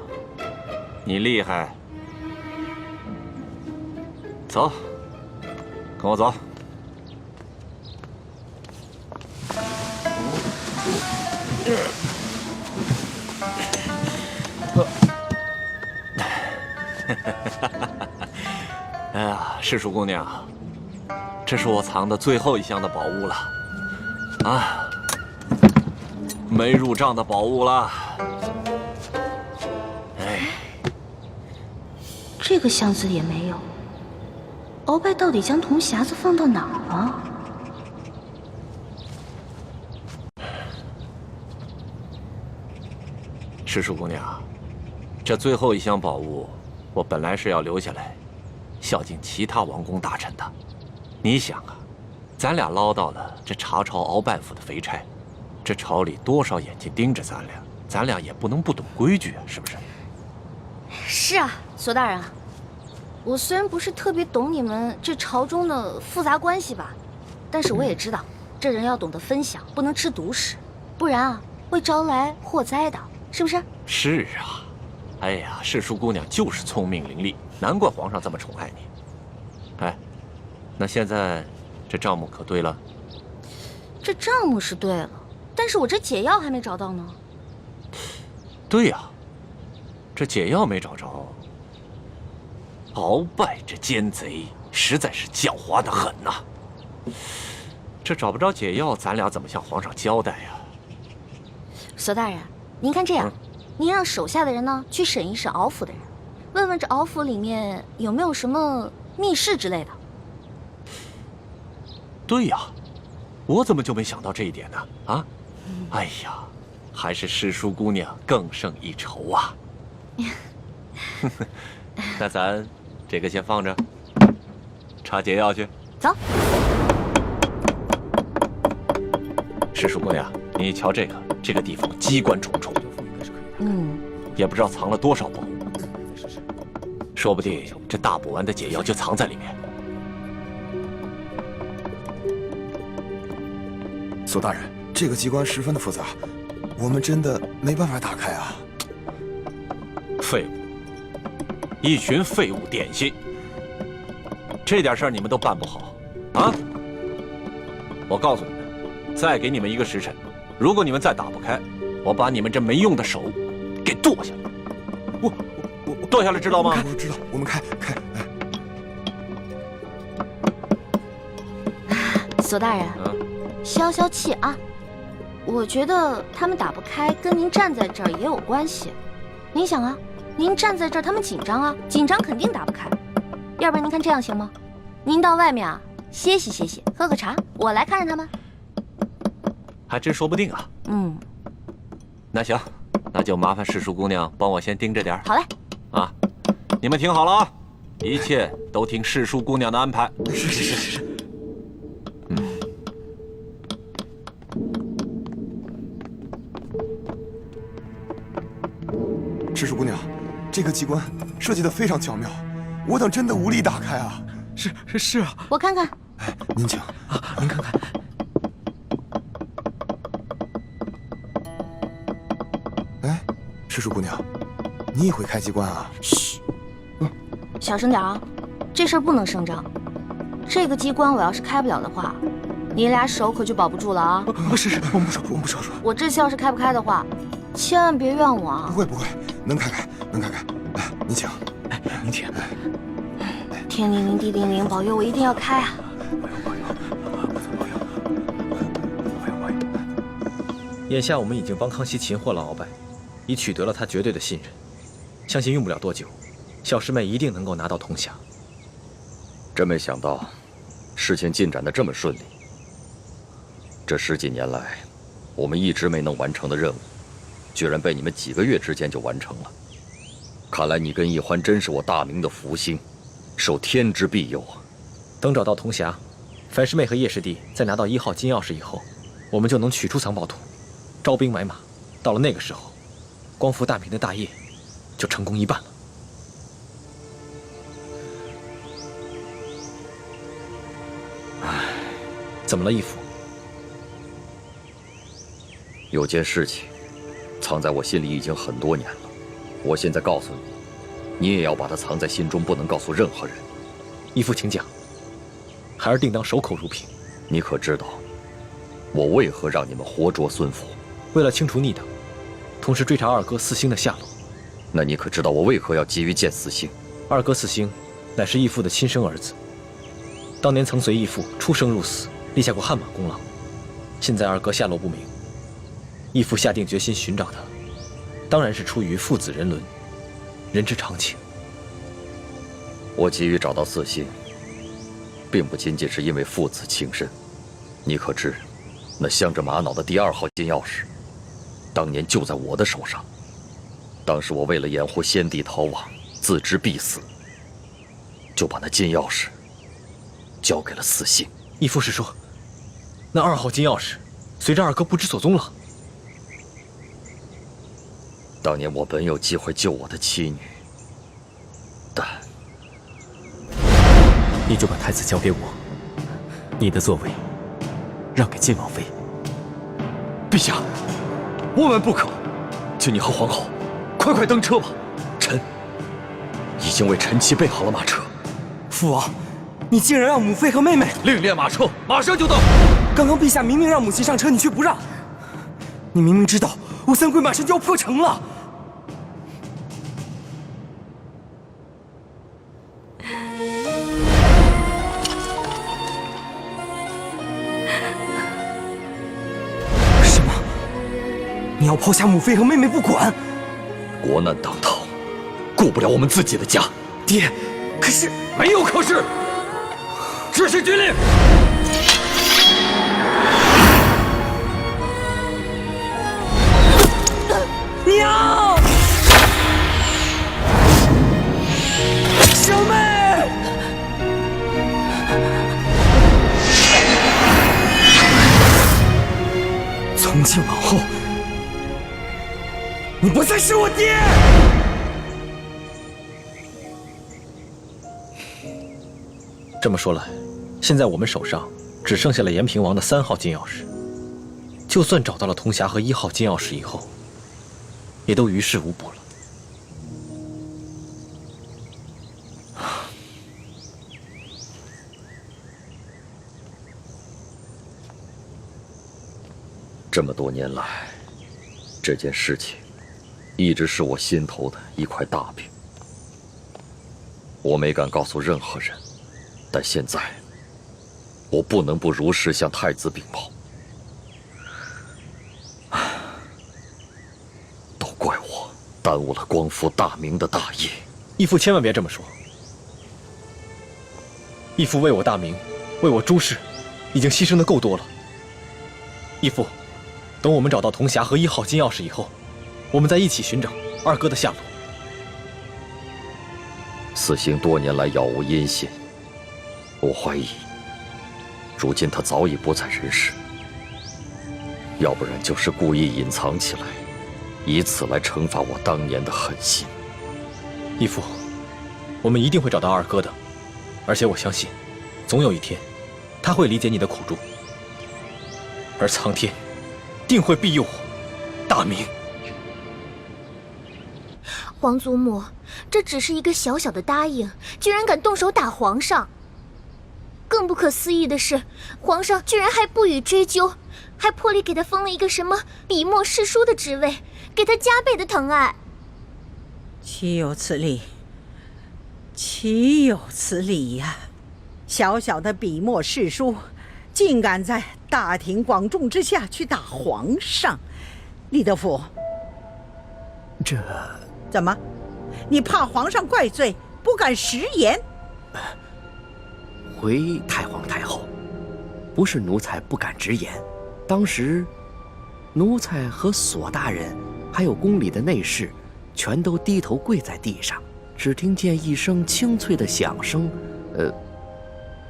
你厉害。走，跟我走。哎呀，世淑姑娘，这是我藏的最后1箱的宝物了，啊，没入账的宝物了。哎，这个箱子也没有。鳌拜到底将铜匣子放到哪儿了？世淑姑娘，这最后1箱宝物，我本来是要留下来，孝敬其他王公大臣的。你想啊，咱俩捞到了这查抄鳌拜府的肥差，这朝里多少眼睛盯着咱俩也不能不懂规矩啊，是不是？是啊，索大人啊，我虽然不是特别懂你们这朝中的复杂关系吧，但是我也知道，这人要懂得分享，不能吃独食，不然啊会招来祸灾的，是不是？是啊，哎呀，世淑姑娘就是聪明伶俐，难怪皇上这么宠爱你。哎，那现在这账目可对了？这账目是对了，但是我这解药还没找到呢。对呀，这解药没找着。鳌拜这奸贼实在是狡猾得很呐！这找不着解药，咱俩怎么向皇上交代呀？索大人，您看这样，您让手下的人呢去审一审鳌府的人，问问这鳌府里面有没有什么密室之类的。对呀，我怎么就没想到这一点呢？啊，哎呀，还是世淑姑娘更胜一筹啊！那咱这个先放着，查解药去。走。世淑姑娘，你瞧这个地方机关重重，也不知道藏了多少宝物，说不定这大补丸的解药就藏在里面。索大人，这个机关十分的复杂，我们真的没办法打开啊！废物，一群废物点心，这点事儿你们都办不好啊！我告诉你们，再给你们1个时辰，如果你们再打不开，我把你们这没用的手给剁下来。我剁下来，知道吗？我知道，我们开。索大人，消消气啊！我觉得他们打不开，跟您站在这儿也有关系。您想啊，您站在这儿，他们紧张啊，紧张肯定打不开。要不然您看这样行吗？您到外面啊歇息歇息，喝个茶，我来看着他们。还真说不定啊。嗯，那行，那就麻烦世叔姑娘帮我先盯着点儿。好嘞。啊，你们听好了啊，一切都听世叔姑娘的安排。是。世叔姑娘，这个机关设计得非常巧妙，我等真的无力打开啊！是啊，我看看。哎，您请啊，您看看。哎，世叔姑娘，你也会开机关啊？嘘，小声点啊，这事儿不能声张。这个机关我要是开不了的话，你俩手可就保不住了啊！是，我们不说。我这次要是开不开的话，千万别怨我啊！不会，能开开。哎，您请。哎，您请。天灵灵，地灵灵，保佑我一定要开啊！眼下我们已经帮康熙擒获了鳌拜，已取得了他绝对的信任，相信用不了多久，小师妹一定能够拿到铜匣。真没想到，事情进展得这么顺利。这10几年来，我们一直没能完成的任务，居然被你们几个月之间就完成了。看来你跟易欢真是我大明的福星，受天之庇佑啊！等找到铜匣，樊师妹和叶师弟再拿到1号金钥匙以后，我们就能取出藏宝图，招兵买马。到了那个时候，光复大明的大业就成功一半了。唉，怎么了，义父？有件事情藏在我心里已经很多年了，我现在告诉你，你也要把它藏在心中，不能告诉任何人。义父，请讲。孩儿定当守口如瓶。你可知道，我为何让你们活捉孙府？为了清除逆党，同时追查二哥四星的下落。那你可知道我为何要急于见四星？二哥四星乃是义父的亲生儿子，当年曾随义父出生入死，立下过汗马功劳。现在二哥下落不明，义父下定决心寻找他，当然是出于父子人伦，人之常情。我急于找到四星，并不仅仅是因为父子情深。你可知，那镶着玛瑙的第2号金钥匙，当年就在我的手上。当时我为了掩护先帝逃亡，自知必死，就把那金钥匙交给了四星。义父是说，那2号金钥匙随着二哥不知所踪了。当年我本有机会救我的妻女，但你就把太子交给我，你的座位让给晋王妃。陛下，万万不可！请你和皇后快登车吧。臣已经为臣妻备好了马车。父王，你竟然让母妃和妹妹另练马车，马上就到。刚刚陛下明明让母亲上车，你却不让。你明明知道我三鬼马上就要破城了。什么？你要抛下母妃和妹妹不管？国难当头，顾不了我们自己的家。爹，可是没有可是，执行军令。娘，小妹，从今往后，你不再是我爹。这么说来，现在我们手上只剩下了延平王的3号金钥匙。就算找到了铜匣和1号金钥匙以后，也都于事无补了。这么多年来，这件事情一直是我心头的一块大饼。我没敢告诉任何人，但现在我不能不如实向太子禀报。耽误了光复大明的大业。义父千万别这么说。义父为我大明，为我朱氏，已经牺牲的够多了。义父，等我们找到铜匣和1号金钥匙以后，我们再一起寻找二哥的下落。此行多年来杳无音信，我怀疑，如今他早已不在人世，要不然就是故意隐藏起来，以此来惩罚我当年的狠心。义父，我们一定会找到二哥的，而且我相信，总有一天，他会理解你的苦衷，而苍天定会庇佑我大明。皇祖母，这只是一个小小的答应，居然敢动手打皇上。更不可思议的是，皇上居然还不予追究，还破例给他封了一个什么笔墨侍书的职位，给他加倍的疼爱。岂有此理！岂有此理呀！小小的笔墨侍书，竟敢在大庭广众之下去打皇上！李德福，这怎么？你怕皇上怪罪，不敢食言？回太皇太后，不是奴才不敢直言，当时奴才和索大人还有宫里的内侍全都低头跪在地上，只听见一声清脆的响声，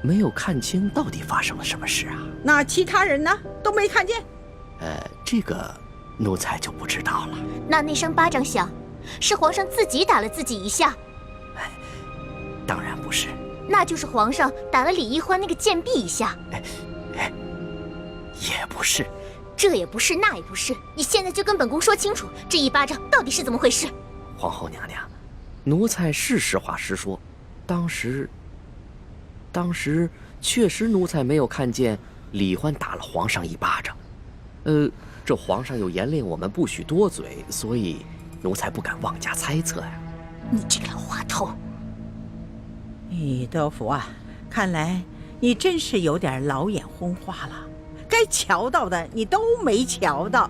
没有看清到底发生了什么事啊。那其他人呢？都没看见？这个奴才就不知道了。那声巴掌响，是皇上自己打了自己一下？当然不是。那就是皇上打了李易欢那个贱婢一下？也不是。这也不是，那也不是，你现在就跟本宫说清楚，这一巴掌到底是怎么回事？皇后娘娘，奴才是实话实说，当时确实奴才没有看见李欢打了皇上一巴掌。这皇上又严令我们不许多嘴，所以奴才不敢妄加猜测呀。你这个老滑头！李德福啊，看来你真是有点老眼昏花了，该瞧到的你都没瞧到。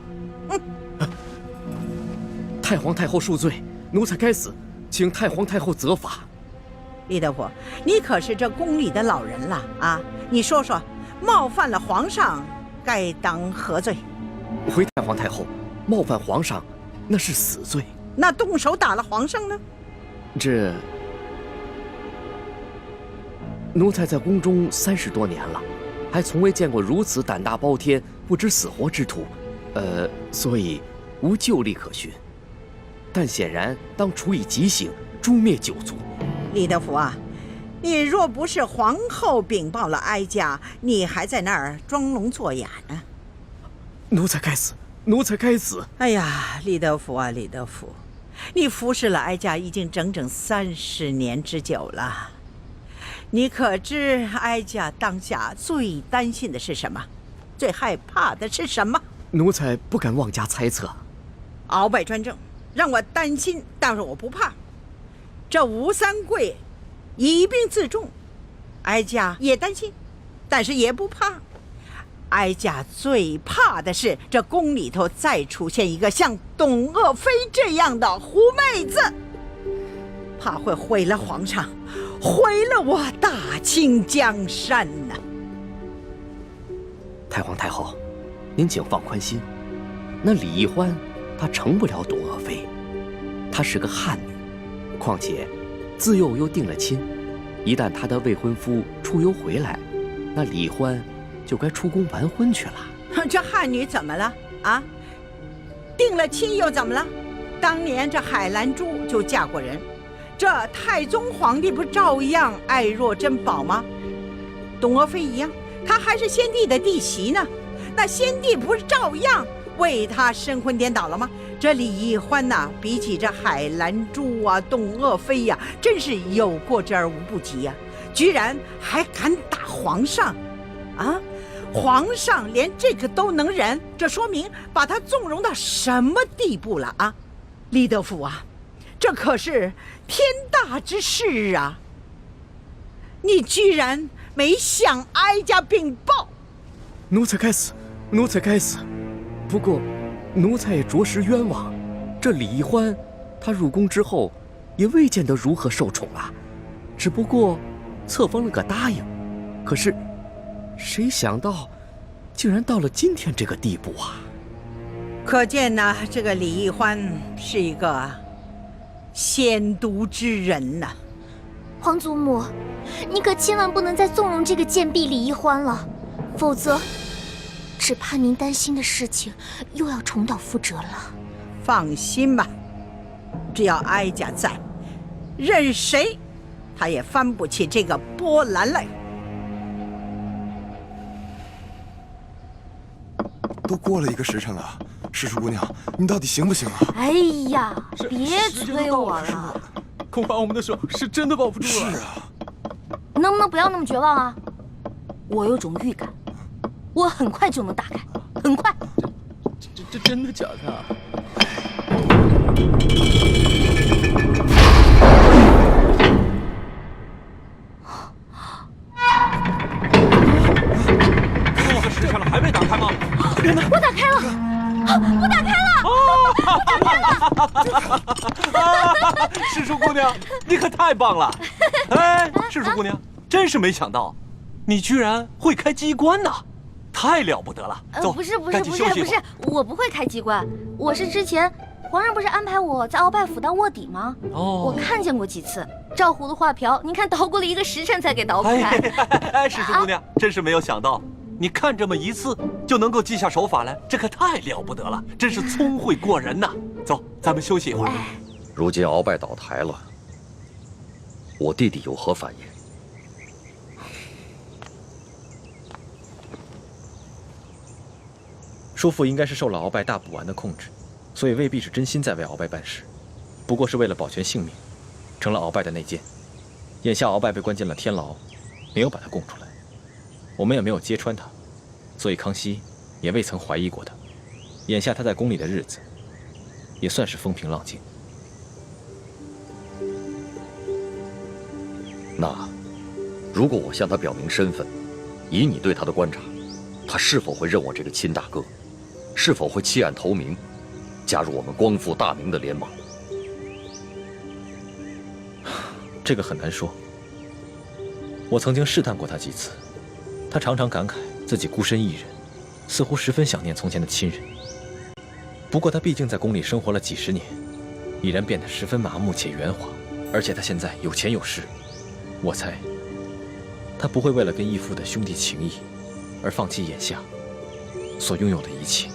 太皇太后恕罪，奴才该死，请太皇太后责罚。李德福，你可是这宫里的老人了啊！你说说，冒犯了皇上，该当何罪？回太皇太后，冒犯皇上，那是死罪。那动手打了皇上呢？这奴才在宫中30多年了，还从未见过如此胆大包天、不知死活之徒，所以无旧例可循。但显然当处以极刑，诛灭9族。李德福啊，你若不是皇后禀报了哀家，你还在那儿装聋作哑呢。奴才该死，奴才该死！哎呀，李德福啊，李德福，你服侍了哀家已经整整30年之久了。你可知哀家当下最担心的是什么？最害怕的是什么？奴才不敢妄加猜测。鳌拜专政，让我担心，但是我不怕。这吴三桂以兵自重，哀家也担心，但是也不怕。哀家最怕的是这宫里头再出现一个像董鄂妃这样的狐妹子，怕会毁了皇上，毁了我大清江山呐！太皇太后，您请放宽心，那李易欢她成不了董鄂妃，她是个汉女，况且自幼又定了亲，一旦她的未婚夫出游回来，那李欢就该出宫完婚去了。这汉女怎么了啊？定了亲又怎么了？当年这海兰珠就嫁过人，这太宗皇帝不照样爱若珍宝吗？董鄂妃一样，她还是先帝的弟媳呢，那先帝不是照样为她神魂颠倒了吗？这李易欢呐，比起这海兰珠啊、董鄂妃呀，真是有过之而无不及呀！居然还敢打皇上啊！皇上连这个都能忍，这说明把他纵容到什么地步了啊！李德福啊，这可是天大之事啊！你居然没向哀家禀报！奴才该死，奴才该死。不过，奴才也着实冤枉。这李易欢，他入宫之后，也未见得如何受宠啊，只不过册封了个答应。可是，谁想到，竟然到了今天这个地步啊！可见呢，这个李易欢是一个鲜毒之人呐。皇祖母，你可千万不能再纵容这个贱婢李易欢了，否则，只怕您担心的事情又要重蹈覆辙了。放心吧，只要哀家在，任谁他也翻不起这个波澜来。都过了1个时辰了，世叔姑娘，你到底行不行啊？哎呀，别催我了，恐怕我们的手是真的抱不住了。是啊，能不能不要那么绝望啊？我有种预感，我很快就能打开，很快。这真的假的啊？这个时辰了还没打开吗？我打开了，我打开了！世叔姑娘，你可太棒了！哎，世叔姑娘，真是没想到，你居然会开机关呐，太了不得了！走，不是，赶紧休息吧。我不会开机关，我是之前皇上不是安排我在鳌拜府当卧底吗？哦，我看见过几次，照葫芦画瓢，您看捣鼓了1个时辰才给捣鼓开。哎，世叔姑娘，真是没有想到。你看这么一次就能够记下手法来，这可太了不得了，真是聪慧过人呐！走，咱们休息一会儿。如今鳌拜倒台了，我弟弟有何反应？叔父应该是受了鳌拜大补丸的控制，所以未必是真心在为鳌拜办事，不过是为了保全性命，成了鳌拜的内奸。眼下鳌拜被关进了天牢，没有把他供出来。我们也没有揭穿他，所以康熙也未曾怀疑过他。眼下他在宫里的日子，也算是风平浪静。那，如果我向他表明身份，以你对他的观察，他是否会认我这个亲大哥？是否会弃暗投明，加入我们光复大明的联盟？这个很难说。我曾经试探过他几次。他常常感慨自己孤身一人，似乎十分想念从前的亲人。不过他毕竟在宫里生活了几十年，已然变得十分麻木且圆滑，而且他现在有钱有势，我猜他不会为了跟义父的兄弟情谊而放弃眼下所拥有的一切。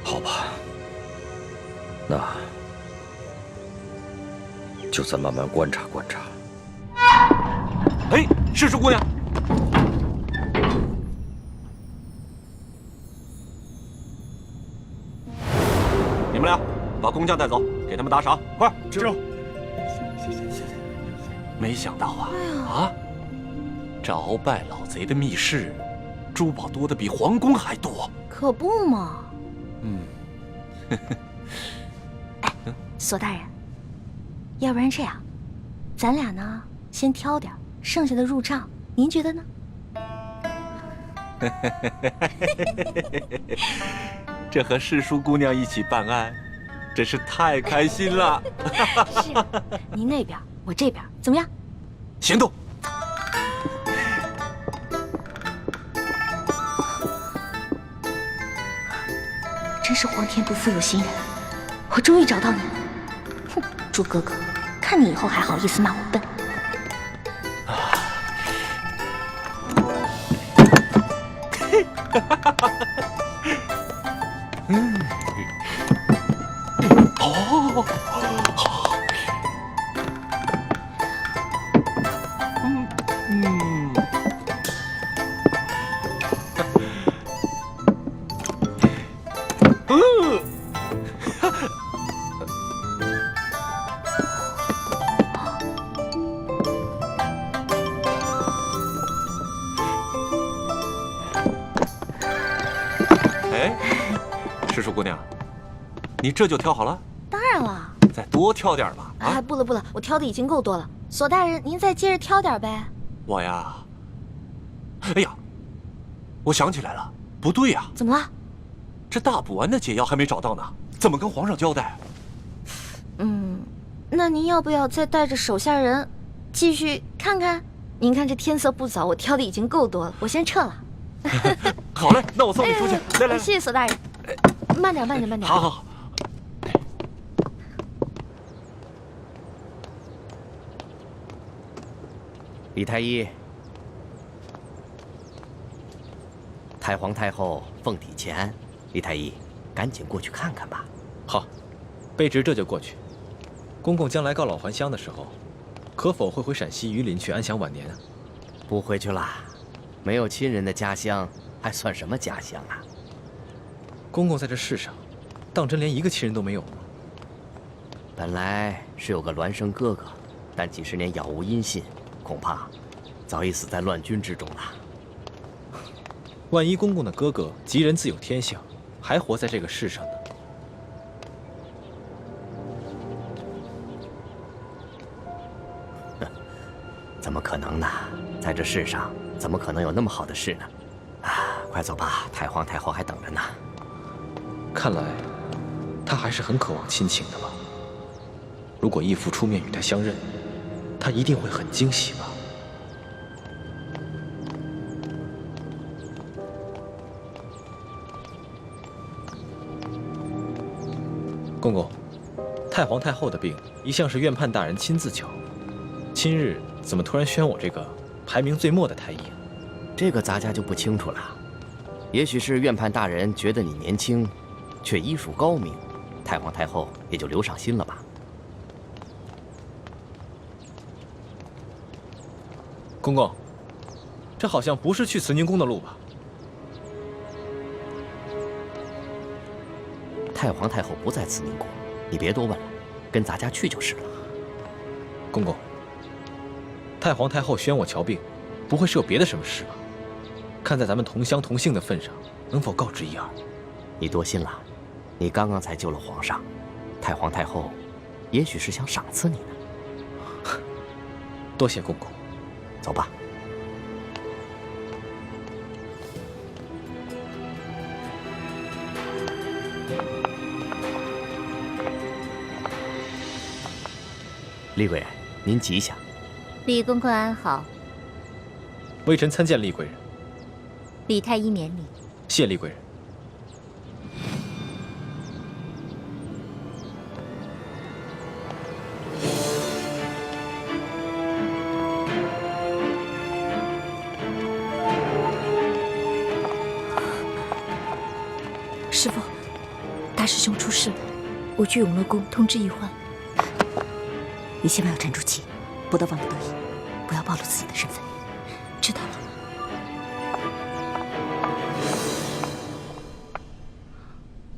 好吧，那就再慢慢观察观察。哎，世叔姑娘，你们俩把工匠带走，给他们打赏，快！知。没想到啊，这鳌拜老贼的密室，珠宝多的比皇宫还多。可不嘛。哎，索大人。要不然这样，咱俩呢先挑点，剩下的入账，您觉得呢？这和世叔姑娘一起办案，真是太开心了。是，您那边，我这边，怎么样？行动！真是皇天不负有心人，我终于找到你了。哼，朱哥哥，看你以后还好意思骂我笨。哦，哎，世叔姑娘，你这就挑好了？当然了，再多挑点吧。哎，不了不了，我挑的已经够多了。索大人，您再接着挑点呗。我呀，哎呀，我想起来了，不对呀，怎么了？这大补丸的解药还没找到呢，怎么跟皇上交代？那您要不要再带着手下人继续看看？您看这天色不早，我挑的已经够多了，我先撤了。好嘞，那我送你出去。来，谢谢索大人。慢点。好。李太医，太皇太后奉体前，李太医，赶紧过去看看吧。好，卑职这就过去。公公将来告老还乡的时候，可否会回陕西榆林去安享晚年啊？不回去了，没有亲人的家乡还算什么家乡啊？公公在这世上，当真连一个亲人都没有吗？本来是有个孪生哥哥，但几十年杳无音信，恐怕早已死在乱军之中了。万一公公的哥哥吉人自有天相，还活在这个世上呢？怎么可能呢？在这世上，怎么可能有那么好的事呢？啊，快走吧，太皇太后还等着呢。看来，他还是很渴望亲情的吧？如果义父出面与他相认，他一定会很惊喜吧？公公，太皇太后的病一向是院判大人亲自瞧，今日怎么突然选我这个排名最末的太医？这个咱家就不清楚了。也许是院判大人觉得你年轻，却医术高明，太皇太后也就留上心了吧。公公，这好像不是去慈宁宫的路吧？太皇太后不在慈宁宫，你别多问了，跟咱家去就是了。公公，太皇太后宣我瞧病，不会是有别的什么事吧？看在咱们同乡同姓的份上，能否告知一二？你多心了，你刚刚才救了皇上，太皇太后也许是想赏赐你呢。多谢公公，走吧。厉贵人，您吉祥。李公公安好。微臣参见厉贵人。李太医免礼。谢厉贵人。师父，大师兄出事了，我去永乐宫通知医患。你千万要沉住气，不得忘了得意，不要暴露自己的身份。知道了。